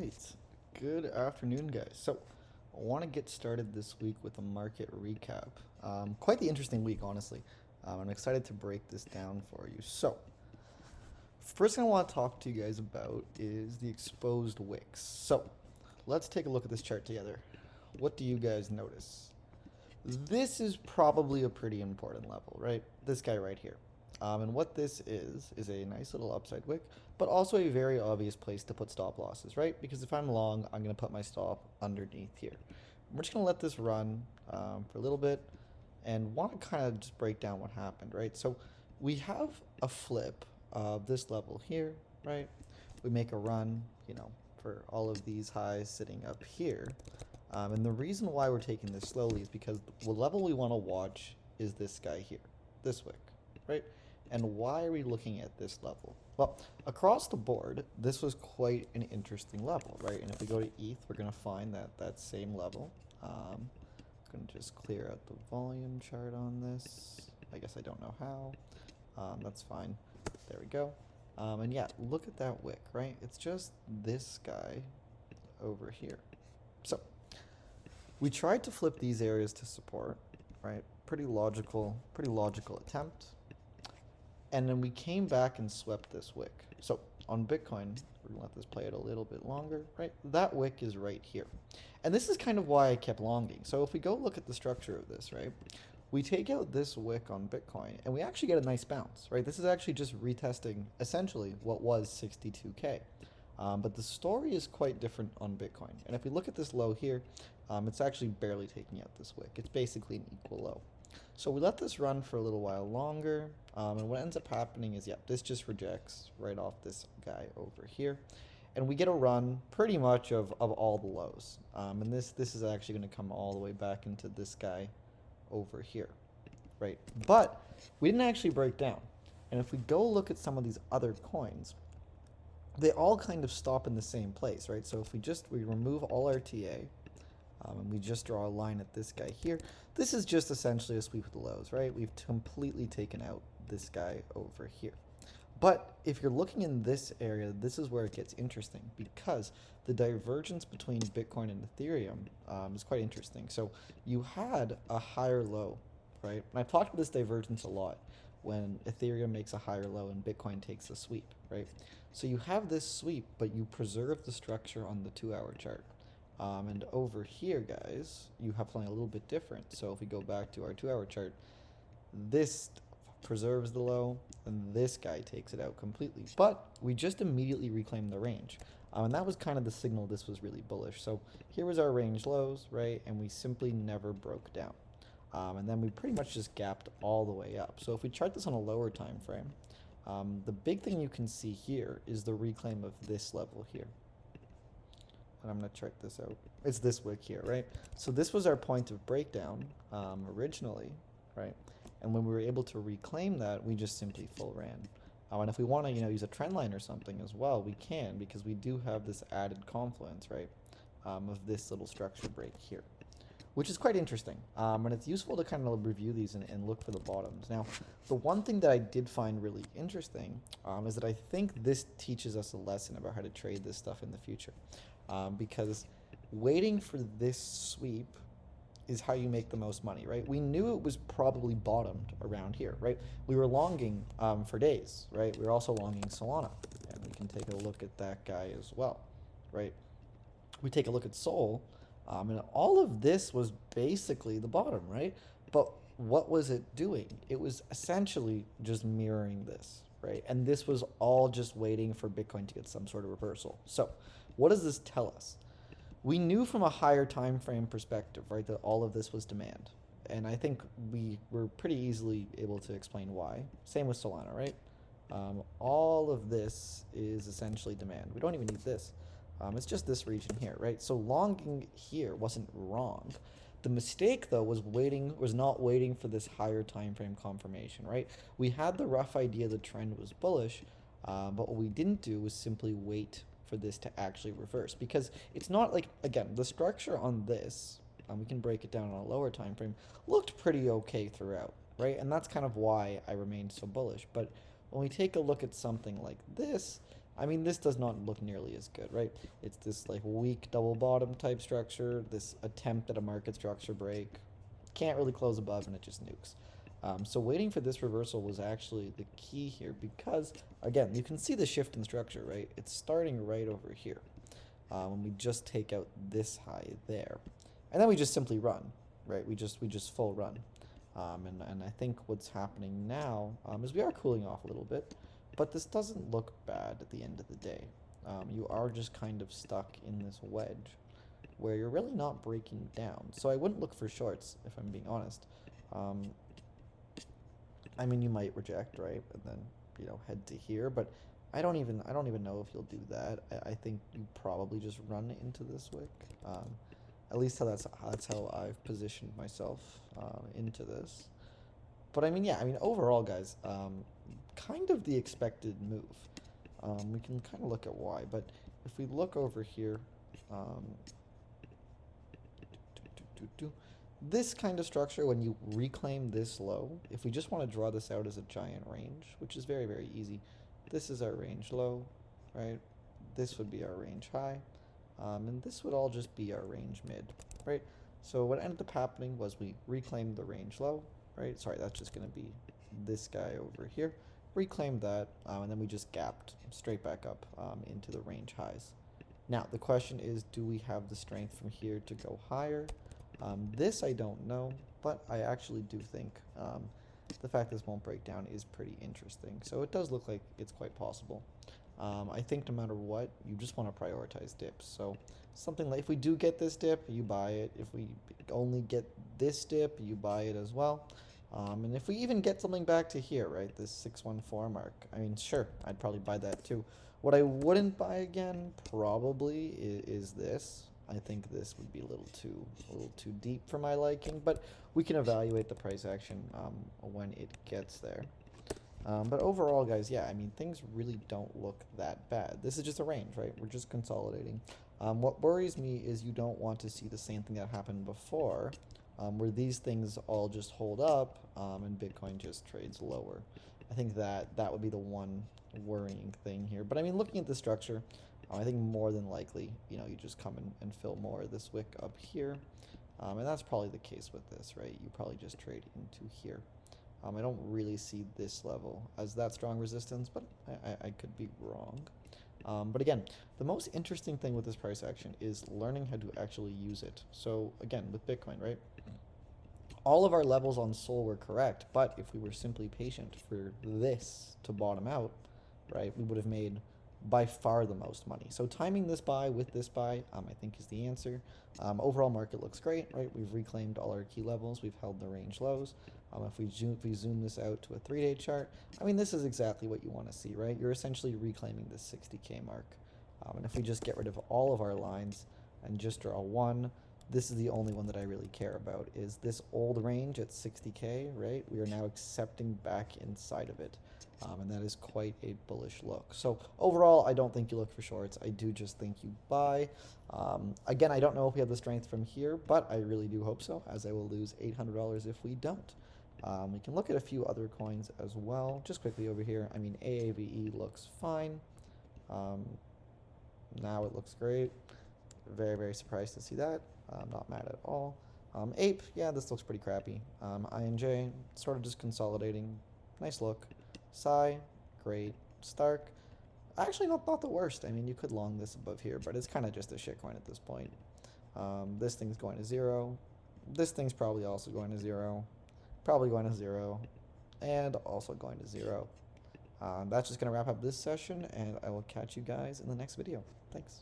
right. Good afternoon, guys. So, I want to get started this week with a market recap. Quite the interesting week, honestly. I'm excited to break this down for you. So, first thing I want to talk to you guys about is the exposed wicks. So, let's take a look at this chart together. What do you guys notice? This is probably a pretty important level, right? This guy right here. And what this is a nice little upside wick, but also a very obvious place to put stop losses, right? Because if I'm long, I'm going to put my stop underneath here. We're just going to let this run for a little bit and want to kind of just break down what happened, right? So we have a flip of this level here, right? We make a run, for all of these highs sitting up here. And the reason why we're taking this slowly is because the level we want to watch is this guy here, this wick, right? And why are we looking at this level? Well, across the board, this was quite an interesting level, right? And if we go to ETH, we're going to find that same level. I'm going to just clear out the volume chart on this. I guess I don't know how. That's fine. There we go. And yeah, look at that wick, right? It's just this guy over here. So we tried to flip these areas to support, right? Pretty logical attempt. And then we came back and swept this wick. So on Bitcoin, we're gonna let this play out a little bit longer, right? That wick is right here. And this is kind of why I kept longing. So if we go look at the structure of this, right? We take out this wick on Bitcoin and we actually get a nice bounce, right? This is actually just retesting essentially what was 62K. But the story is quite different on Bitcoin. And if we look at this low here, it's actually barely taking out this wick. It's basically an equal low. So we let this run for a little while longer, and what ends up happening is, this just rejects right off this guy over here. And we get a run pretty much of all the lows. And this is actually going to come all the way back into this guy over here, right? But we didn't actually break down. And if we go look at some of these other coins, they all kind of stop in the same place, right? So if we remove all our TA, and we just draw a line at this guy here, this is just essentially a sweep of the lows, right? We've completely taken out this guy over here. But if you're looking in this area, this is where it gets interesting because the divergence between Bitcoin and Ethereum is quite interesting. So you had a higher low, right? And I've talked about this divergence a lot when Ethereum makes a higher low and Bitcoin takes a sweep, right? So you have this sweep, but you preserve the structure on the 2-hour chart. And over here, guys, you have something a little bit different. So if we go back to our 2-hour chart, this preserves the low, and this guy takes it out completely. But we just immediately reclaimed the range. And that was kind of the signal this was really bullish. So here was our range lows, right? And we simply never broke down. And then we pretty much just gapped all the way up. So if we chart this on a lower time frame, the big thing you can see here is the reclaim of this level here. And I'm going to chart this out. It's this wick here, right? So this was our point of breakdown originally, right? And when we were able to reclaim that, we just simply full ran. And if we want to, use a trend line or something as well, we can, because we do have this added confluence, right, of this little structure break here, which is quite interesting. And it's useful to kind of review these and look for the bottoms. Now, the one thing that I did find really interesting is that I think this teaches us a lesson about how to trade this stuff in the future. Because waiting for this sweep is how you make the most money, right? We knew it was probably bottomed around here, right? We were longing for days, right? We were also longing Solana, and we can take a look at that guy as well, right? We take a look at Sol, and all of this was basically the bottom, right? But what was it doing? It was essentially just mirroring this, right? And this was all just waiting for Bitcoin to get some sort of reversal. So what does this tell us? We knew from a higher time frame perspective, right, that all of this was demand. And I think we were pretty easily able to explain why. Same with Solana, right? All of this is essentially demand. We don't even need this. It's just this region here, right? So longing here wasn't wrong. The mistake, though, was not waiting for this higher time frame confirmation, right? We had the rough idea the trend was bullish, but what we didn't do was simply wait for this to actually reverse, because it's not like, again, the structure on this, we can break it down on a lower time frame, looked pretty okay throughout, right? And that's kind of why I remained so bullish. But when we take a look at something like this, I mean, this does not look nearly as good, right? It's this like weak double bottom type structure, this attempt at a market structure break. Can't really close above and it just nukes. So waiting for this reversal was actually the key here because, again, you can see the shift in structure, right? It's starting right over here when we just take out this high there. And then we just simply run, right? We just full run. And I think what's happening now is we are cooling off a little bit, but this doesn't look bad at the end of the day. You are just kind of stuck in this wedge where you're really not breaking down. So I wouldn't look for shorts if I'm being honest. Um, I mean, you might reject, right, and then head to here, but I don't even know if you'll do that. I think you probably just run into this wick. At least that's how I've positioned myself into this. But I mean, yeah, I mean, overall, guys, kind of the expected move. We can kind of look at why, but if we look over here, um, this kind of structure, when you reclaim this low, if we just want to draw this out as a giant range, which is very, very easy, this is our range low, right? This would be our range high, and this would all just be our range mid, right? So what ended up happening was we reclaimed the range low, right? Sorry, that's just going to be this guy over here. Reclaimed that, and then we just gapped straight back up into the range highs. Now, the question is, do we have the strength from here to go higher? This I don't know, but I actually do think the fact this won't break down is pretty interesting. So it does look like it's quite possible. I think no matter what, you just want to prioritize dips. So something like if we do get this dip, you buy it. If we only get this dip, you buy it as well. And if we even get something back to here, right, this 614 mark, I mean, sure, I'd probably buy that too. What I wouldn't buy again probably is this. I think this would be a little too deep for my liking, but we can evaluate the price action when it gets there. But overall, guys, yeah, I mean, things really don't look that bad. This is just a range, right? We're just consolidating. What worries me is you don't want to see the same thing that happened before, where these things all just hold up and Bitcoin just trades lower. I think that would be the one worrying thing here. But I mean, looking at the structure, I think more than likely, you just come and fill more of this wick up here. And that's probably the case with this, right? You probably just trade into here. I don't really see this level as that strong resistance, but I could be wrong. But again, the most interesting thing with this price action is learning how to actually use it. So again, with Bitcoin, right? All of our levels on Sol were correct, but if we were simply patient for this to bottom out, right, we would have made by far the most money. So timing this buy with this buy, I think is the answer. Overall market looks great, right? We've reclaimed all our key levels. We've held the range lows. If we zoom this out to a 3-day chart, I mean, this is exactly what you want to see, right? You're essentially reclaiming this 60K mark. And if we just get rid of all of our lines and just draw one, this is the only one that I really care about, is this old range at 60K, right? We are now accepting back inside of it. And that is quite a bullish look. So overall, I don't think you look for shorts. I do just think you buy. Again, I don't know if we have the strength from here, but I really do hope so, as I will lose $800 if we don't. We can look at a few other coins as well. Just quickly over here, I mean, AAVE looks fine. Now it looks great. Very, very surprised to see that. Not mad at all. Ape, yeah, this looks pretty crappy. INJ, sort of just consolidating. Nice look. Psy, great. Stark, actually not the worst. I mean, you could long this above here, but it's kind of just a shitcoin at this point. This thing's going to 0. This thing's probably also going to 0. Probably going to 0. And also going to 0. That's just going to wrap up this session, and I will catch you guys in the next video. Thanks.